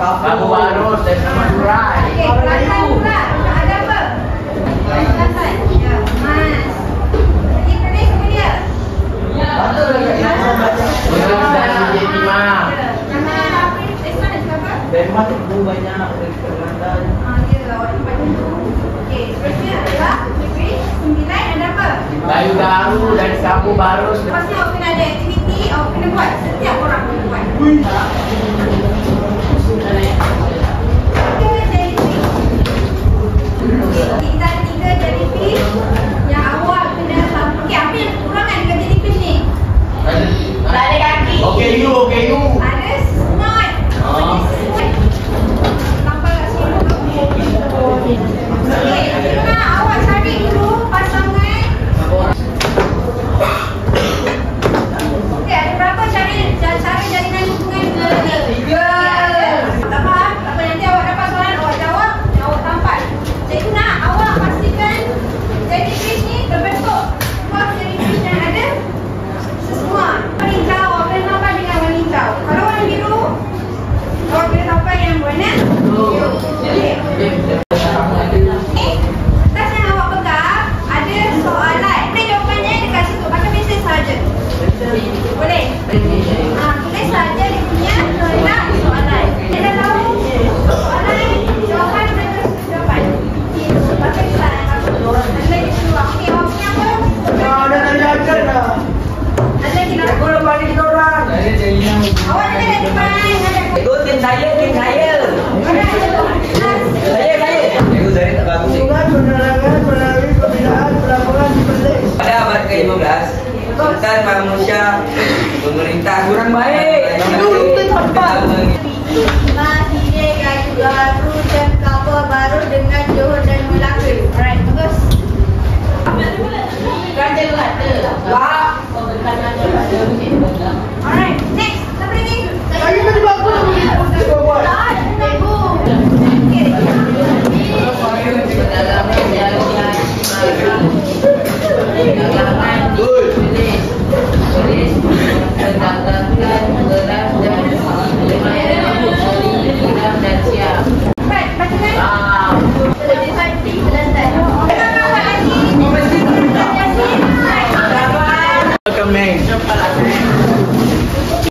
Sapu barus dan sama durai. Okey, perasan pula. Ada apa? Perasan. Ya, mas. Lagi tulis apa dia? Betul lagi. Betul dan jadi mah. Nama Isman dan siapa? Dan mah tu banyak perkenalkan. Ya, orang banyak tu. Okey, seterusnya adalah negeri 9 ada apa? Kayu garu dan sapu barus. Lepasnya awak kena ada aktiviti, awak kena buat. Setiap orang kena buat. Kita ada 3 jellyfish yang awak kena sapu. Okey, apa yang kekurangan dengan jellyfish ni? Tak ada kaki. Okey you. Ada snot. Nampak kat sini. Okey, Sina, awak cari dulu pasangan. Okey, ada berapa cara jalinan hubungan? 3. Tak faham? Tak apa, nanti awak dapat soalan, awak jawab dan awak tampak. Cikgu nak awak pastikan jellyfish ni terbentuk dua jellyfish yang ada semua. Warna hijau, awak boleh sampai dengan warna hijau. Kalau warna biru, awak boleh sampai yang warna biru. Okey. Kertas yang awak pegang ada soalan. Boleh jawapannya dekat situ. Pakai pensel saja. Boleh? Tulis saja dia punya soalan. Dia dah tahu soalan, jawapan dan jawapan. Pakai soalan. Ada di seluar. Okey, awak punya apa? Dah ajar dah. Ada lagi nak? Aku nak balik orang. Awak ada kat depan. Itu tim saya. Cikgu saya tak bagus. Penerangan melalui pembinaan pelaporan di Perlis. Pada abad ke-15, Sultan Mahmud Shah, pemerintah kurang baik.